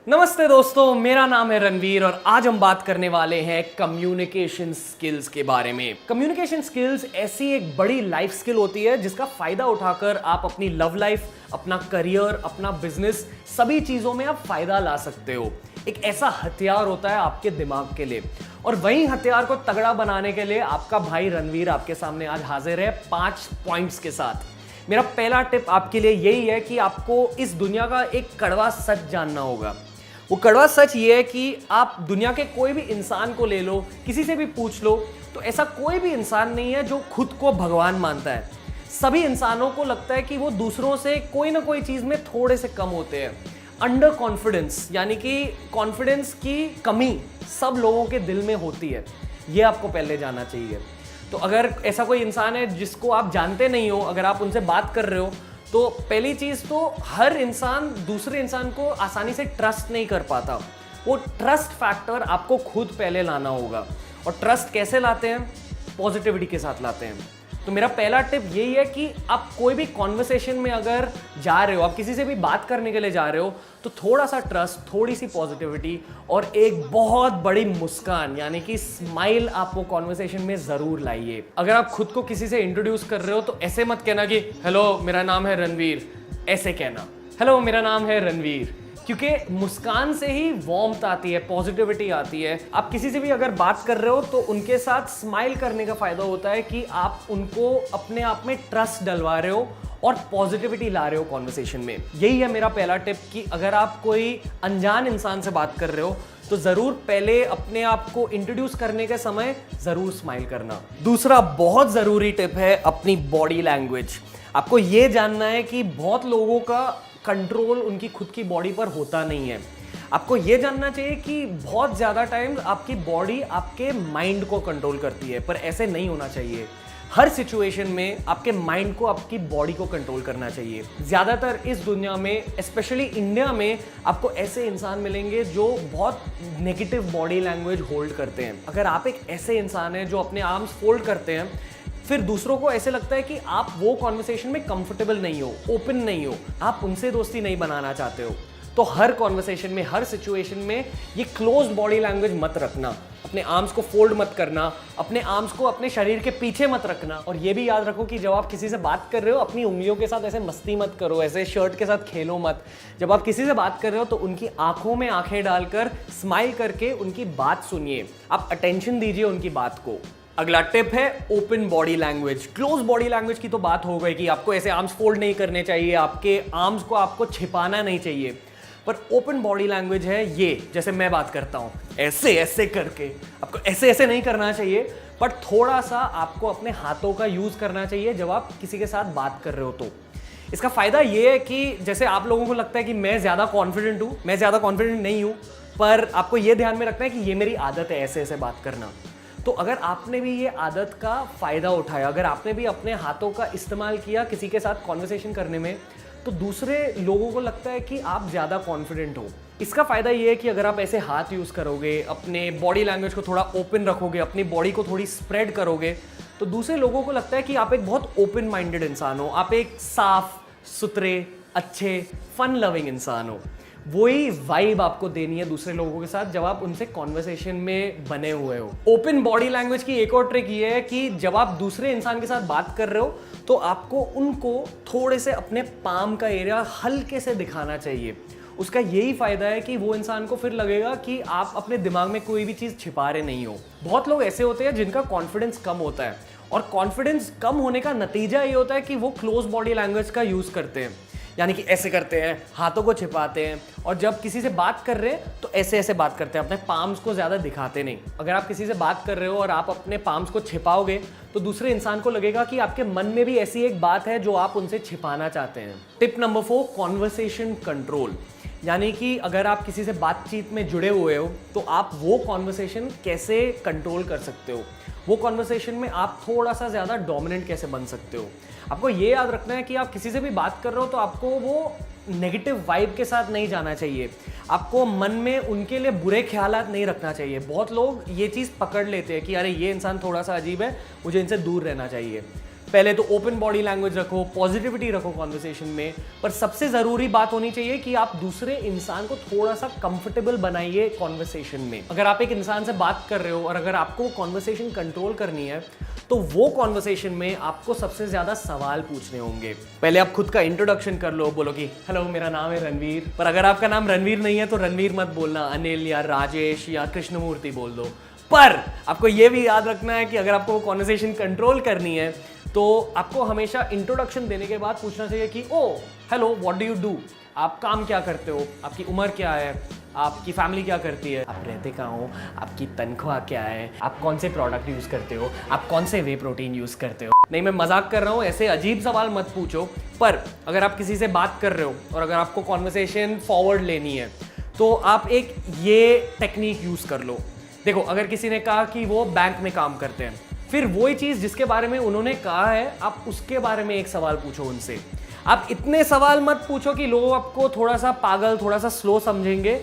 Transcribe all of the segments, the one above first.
नमस्ते दोस्तों, मेरा नाम है रणवीर और आज हम बात करने वाले हैं कम्युनिकेशन स्किल्स के बारे में। कम्युनिकेशन स्किल्स ऐसी एक बड़ी लाइफ स्किल होती है जिसका फायदा उठाकर आप अपनी लव लाइफ, अपना करियर, अपना बिजनेस, सभी चीजों में आप फायदा ला सकते हो। एक ऐसा हथियार होता है आपके दिमाग के लिए और वही हथियार को तगड़ा बनाने के लिए आपका भाई रणवीर आपके सामने आज हाजिर है 5 पॉइंट्स के साथ। मेरा पहला टिप आपके लिए यही है कि आपको इस दुनिया का एक कड़वा सच जानना होगा। वो कड़वा सच ये है कि आप दुनिया के कोई भी इंसान को ले लो, किसी से भी पूछ लो, तो ऐसा कोई भी इंसान नहीं है जो खुद को भगवान मानता है। सभी इंसानों को लगता है कि वो दूसरों से कोई ना कोई चीज में थोड़े से कम होते हैं। अंडर कॉन्फिडेंस यानी कि कॉन्फिडेंस की कमी सब लोगों के दिल में होती है, ये आपको पहले जानना चाहिए। तो अगर ऐसा कोई इंसान है जिसको आप जानते नहीं हो, अगर आप उनसे बात कर रहे हो, तो पहली चीज तो हर इंसान दूसरे इंसान को आसानी से ट्रस्ट नहीं कर पाता। वो ट्रस्ट फैक्टर आपको खुद पहले लाना होगा। और ट्रस्ट कैसे लाते हैं? पॉजिटिविटी के साथ लाते हैं। तो मेरा पहला टिप यही है कि आप कोई भी कॉन्वर्सेशन में अगर जा रहे हो, आप किसी से भी बात करने के लिए जा रहे हो, तो थोड़ा सा ट्रस्ट, थोड़ी सी पॉजिटिविटी और एक बहुत बड़ी मुस्कान यानी कि स्माइल आप वो कॉन्वर्सेशन में जरूर लाइए। अगर आप खुद को किसी से इंट्रोड्यूस कर रहे हो तो ऐसे मत कहना कि हेलो मेरा नाम है रणवीर, ऐसे कहना हेलो मेरा नाम है रणवीर, क्योंकि मुस्कान से ही वार्मथ आती है, पॉजिटिविटी आती है। आप किसी से भी अगर बात कर रहे हो तो उनके साथ स्माइल करने का फायदा होता है कि आप उनको अपने आप में ट्रस्ट डलवा रहे हो और पॉजिटिविटी ला रहे हो कॉन्वर्सेशन में। यही है मेरा पहला टिप कि अगर आप कोई अनजान इंसान से बात कर रहे हो तो जरूर पहले अपने आप को इंट्रोड्यूस करने के समय जरूर स्माइल करना। दूसरा बहुत जरूरी टिप है अपनी बॉडी लैंग्वेज। आपको ये जानना है कि बहुत लोगों का कंट्रोल उनकी खुद की बॉडी पर होता नहीं है। आपको यह जानना चाहिए कि बहुत ज्यादा टाइम आपकी बॉडी आपके माइंड को कंट्रोल करती है, पर ऐसे नहीं होना चाहिए। हर सिचुएशन में आपके माइंड को आपकी बॉडी को कंट्रोल करना चाहिए। ज्यादातर इस दुनिया में, स्पेशली इंडिया में, आपको ऐसे इंसान मिलेंगे जो बहुत नेगेटिव बॉडी लैंग्वेज होल्ड करते हैं। अगर आप एक ऐसे इंसान हैं जो अपने आर्म्स फोल्ड करते हैं, फिर दूसरों को ऐसे लगता है कि आप वो कॉन्वर्सेशन में कंफर्टेबल नहीं हो, ओपन नहीं हो, आप उनसे दोस्ती नहीं बनाना चाहते हो। तो हर कॉन्वर्सेशन में, हर सिचुएशन में ये क्लोज बॉडी लैंग्वेज मत रखना। अपने आर्म्स को फोल्ड मत करना, अपने आर्म्स को अपने शरीर के पीछे मत रखना। और ये भी याद रखो कि जब आप किसी से बात कर रहे हो, अपनी उंगलियों के साथ ऐसे मस्ती मत करो, ऐसे शर्ट के साथ खेलो मत। जब आप किसी से बात कर रहे हो तो उनकी आंखों में आंखें डालकर स्माइल करके उनकी बात सुनिए, आप अटेंशन दीजिए उनकी बात को। अगला टिप है open body language. Close body language की तो बात हो गई कि आपको ऐसे आर्म्स फोल्ड नहीं करने चाहिए, आपके आर्म्स को आपको छिपाना नहीं चाहिए। पर ओपन बॉडी लैंग्वेज है ये, जैसे मैं बात करता हूं ऐसे ऐसे करके, आपको ऐसे ऐसे नहीं करना चाहिए, पर थोड़ा सा आपको अपने हाथों का यूज करना चाहिए जब आप किसी के साथ बात कर रहे हो। तो इसका फायदा ये है कि जैसे आप लोगों को लगता है कि मैं ज्यादा कॉन्फिडेंट हूं, मैं ज्यादा कॉन्फिडेंट नहीं हूं, पर आपको ये ध्यान में रखना है कि ये मेरी आदत है ऐसे ऐसे बात करना। तो अगर आपने भी ये आदत का फायदा उठाया, अगर आपने भी अपने हाथों का इस्तेमाल किया किसी के साथ कॉन्वर्सेशन करने में, तो दूसरे लोगों को लगता है कि आप ज़्यादा कॉन्फिडेंट हो। इसका फायदा ये है कि अगर आप ऐसे हाथ यूज़ करोगे, अपने बॉडी लैंग्वेज को थोड़ा ओपन रखोगे, अपनी बॉडी को थोड़ी स्प्रेड करोगे, तो दूसरे लोगों को लगता है कि आप एक बहुत ओपन माइंडेड इंसान हो, आप एक साफ सुथरे, अच्छे, फन लविंग इंसान हो। वही वाइब आपको देनी है दूसरे लोगों के साथ जब आप उनसे कॉन्वर्सेशन में बने हुए हो। ओपन बॉडी लैंग्वेज की एक और ट्रिक ये है कि जब आप दूसरे इंसान के साथ बात कर रहे हो तो आपको उनको थोड़े से अपने पाम का एरिया हल्के से दिखाना चाहिए। उसका यही फायदा है कि वो इंसान को फिर लगेगा कि आप अपने दिमाग में कोई भी चीज़ छिपा रहे नहीं हो। बहुत लोग ऐसे होते हैं जिनका कॉन्फिडेंस कम होता है और कॉन्फिडेंस कम होने का नतीजा ये होता है कि वो क्लोज बॉडी लैंग्वेज का यूज़ करते हैं, यानी कि ऐसे करते हैं, हाथों को छिपाते हैं, और जब किसी से बात कर रहे हैं तो ऐसे ऐसे बात करते हैं, अपने पाम्स को ज़्यादा दिखाते नहीं। अगर आप किसी से बात कर रहे हो और आप अपने पाम्स को छिपाओगे तो दूसरे इंसान को लगेगा कि आपके मन में भी ऐसी एक बात है जो आप उनसे छिपाना चाहते हैं। Tip number 4, conversation control. यानी कि अगर आप किसी से बातचीत में जुड़े हुए हो तो आप वो कॉन्वर्सेशन कैसे कंट्रोल कर सकते हो, वो कॉन्वर्सेशन में आप थोड़ा सा ज़्यादा डोमिनेंट कैसे बन सकते हो। आपको ये याद रखना है कि आप किसी से भी बात कर रहे हो तो आपको वो नेगेटिव वाइब के साथ नहीं जाना चाहिए, आपको मन में उनके लिए बुरे ख्यालात नहीं रखना चाहिए। बहुत लोग ये चीज़ पकड़ लेते हैं कि अरे ये इंसान थोड़ा सा अजीब है, मुझे इनसे दूर रहना चाहिए। पहले तो ओपन बॉडी लैंग्वेज रखो, पॉजिटिविटी रखो कॉन्वर्सेशन में, पर सबसे जरूरी बात होनी चाहिए कि आप दूसरे इंसान को थोड़ा सा कंफर्टेबल बनाइए कॉन्वर्सेशन में। अगर आप एक इंसान से बात कर रहे हो और अगर आपको कॉन्वर्सेशन कंट्रोल करनी है तो वो कॉन्वर्सेशन में आपको सबसे ज्यादा सवाल पूछने होंगे। पहले आप खुद का इंट्रोडक्शन कर लो, बोलो कि हेलो मेरा नाम है रणवीर। पर अगर आपका नाम रणवीर नहीं है तो रणवीर मत बोलना, अनिल या राजेश या कृष्णमूर्ति बोल दो। पर आपको ये भी याद रखना है कि अगर आपको कॉन्वर्सेशन कंट्रोल करनी है तो आपको हमेशा इंट्रोडक्शन देने के बाद पूछना चाहिए कि oh hello what do you do, आप काम क्या करते हो, आपकी उम्र क्या है, आपकी फैमिली क्या करती है, आप रहते कहाँ हो, आपकी तनख्वाह क्या है, आप कौन से प्रोडक्ट यूज़ करते हो, आप कौन से वे प्रोटीन यूज़ करते हो। नहीं, मैं मजाक कर रहा हूँ, ऐसे अजीब सवाल मत पूछो। पर अगर आप किसी से बात कर रहे हो और अगर आपको कॉन्वर्सेशन फॉरवर्ड लेनी है तो आप एक ये टेक्निक यूज़ कर लो। देखो, अगर किसी ने कहा कि वो बैंक में काम करते हैं, फिर वही चीज़ जिसके बारे में उन्होंने कहा है आप उसके बारे में एक सवाल पूछो उनसे। आप इतने सवाल मत पूछो कि लोग आपको थोड़ा सा पागल, थोड़ा सा स्लो समझेंगे।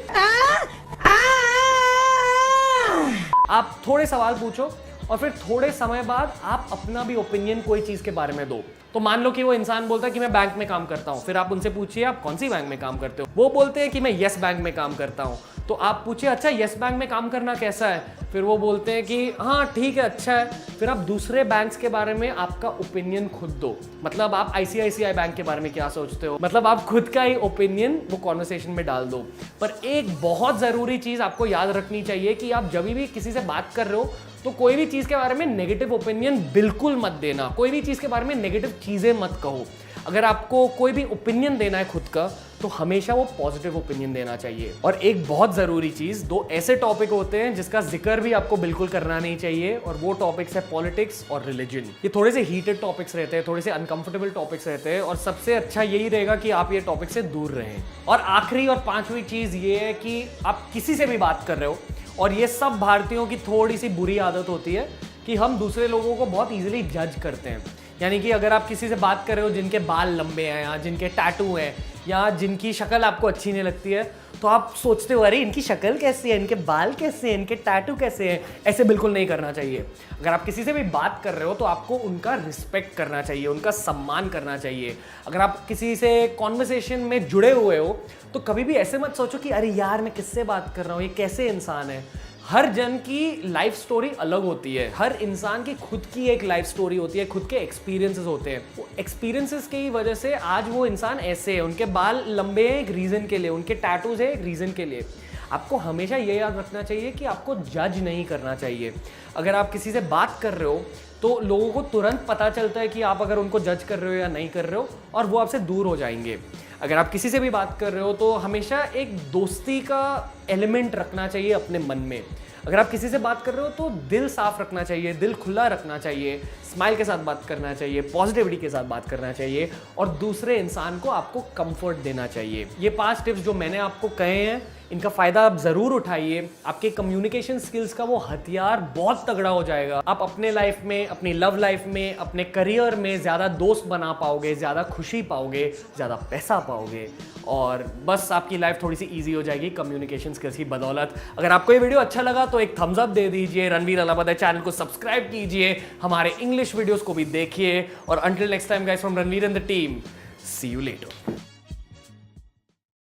आप थोड़े सवाल पूछो और फिर थोड़े समय बाद आप अपना भी ओपिनियन कोई चीज के बारे में दो। तो मान लो कि वो इंसान बोलता है कि मैं बैंक में काम करता हूं, फिर आप उनसे पूछिए आप कौन सी बैंक में काम करते हो। वो बोलते हैं कि मैं यस बैंक में काम करता हूं, तो आप पूछिए अच्छा यस बैंक में काम करना कैसा है, फिर वो बोलते हैं कि हाँ ठीक है अच्छा है। फिर आप दूसरे बैंक्स के बारे में आपका ओपिनियन खुद दो। मतलब आप आईसीआईसीआई बैंक के बारे में क्या सोचते हो, मतलब आप खुद का ही ओपिनियन वो कॉन्वर्सेशन में डाल दो। पर एक बहुत जरूरी चीज आपको याद रखनी चाहिए कि आप जब भी किसी से बात कर रहे हो तो कोई भी चीज के बारे में नेगेटिव ओपिनियन बिल्कुल मत देना, कोई भी चीज के बारे में नेगेटिव चीजें मत कहो। अगर आपको कोई भी ओपिनियन देना है खुद का तो हमेशा वो पॉजिटिव ओपिनियन देना चाहिए। और एक बहुत जरूरी चीज, दो ऐसे टॉपिक होते हैं जिसका जिक्र भी आपको बिल्कुल करना नहीं चाहिए, और वो टॉपिक्स है पॉलिटिक्स और रिलीजन। ये थोड़े से हीटेड टॉपिक्स रहते हैं, थोड़े से अनकंफर्टेबल टॉपिक्स रहते हैं, और सबसे अच्छा यही रहेगा कि आप ये टॉपिक से दूर रहें। और आखिरी और पांचवी चीज ये है कि आप किसी से भी बात कर रहे हो, और ये सब भारतीयों की थोड़ी सी बुरी आदत होती है कि हम दूसरे लोगों को बहुत इजीली जज करते हैं। यानी कि अगर आप किसी से बात कर रहे हो जिनके बाल लंबे हैं या जिनके टैटू हैं या जिनकी शक्ल आपको अच्छी नहीं लगती है, तो आप सोचते हो अरे इनकी शक्ल कैसी है, इनके बाल कैसे हैं, इनके टैटू कैसे हैं। ऐसे बिल्कुल नहीं करना चाहिए। अगर आप किसी से भी बात कर रहे हो तो आपको उनका रिस्पेक्ट करना चाहिए, उनका सम्मान करना चाहिए। अगर आप किसी से कॉन्वर्सेशन में जुड़े हुए हो तो कभी भी ऐसे मत सोचो कि अरे यार मैं किससे बात कर रहा हूँ, ये कैसे इंसान है। हर जन की लाइफ स्टोरी अलग होती है, हर इंसान की खुद की एक लाइफ स्टोरी होती है, खुद के एक्सपीरियंसेस होते हैं। वो एक्सपीरियंसेस की वजह से आज वो इंसान ऐसे है, उनके बाल लंबे हैं एक रीजन के लिए, उनके टैटूज है एक रीजन के लिए। आपको हमेशा ये याद रखना चाहिए कि आपको जज नहीं करना चाहिए। अगर आप किसी से बात कर रहे हो तो लोगों को तुरंत पता चलता है कि आप अगर उनको जज कर रहे हो या नहीं कर रहे हो, और वो आपसे दूर हो जाएंगे। अगर आप किसी से भी बात कर रहे हो तो हमेशा एक दोस्ती का एलिमेंट रखना चाहिए अपने मन में। अगर आप किसी से बात कर रहे हो तो दिल साफ रखना चाहिए, दिल खुला रखना चाहिए, स्माइल के साथ बात करना चाहिए, पॉजिटिविटी के साथ बात करना चाहिए, और दूसरे इंसान को आपको कंफर्ट देना चाहिए। ये 5 टिप्स जो मैंने आपको कहे हैं, इनका फायदा आप जरूर उठाइए। आपके कम्युनिकेशन स्किल्स का वो हथियार बहुत तगड़ा हो जाएगा। आप अपने लाइफ में, अपनी लव लाइफ में, अपने करियर में ज्यादा दोस्त बना पाओगे, ज्यादा खुशी पाओगे, ज्यादा पैसा पाओगे, और बस आपकी लाइफ थोड़ी सी इजी हो जाएगी कम्युनिकेशन स्किल्स की बदौलत। अगर आपको ये वीडियो अच्छा लगा तो एक थम्स अप दे दीजिए, रणवीर अलाहाबादी चैनल को सब्सक्राइब कीजिए, हमारे इंग्लिश वीडियोस को भी देखिए, और until next time guys from Ranveer and the team, see you letter.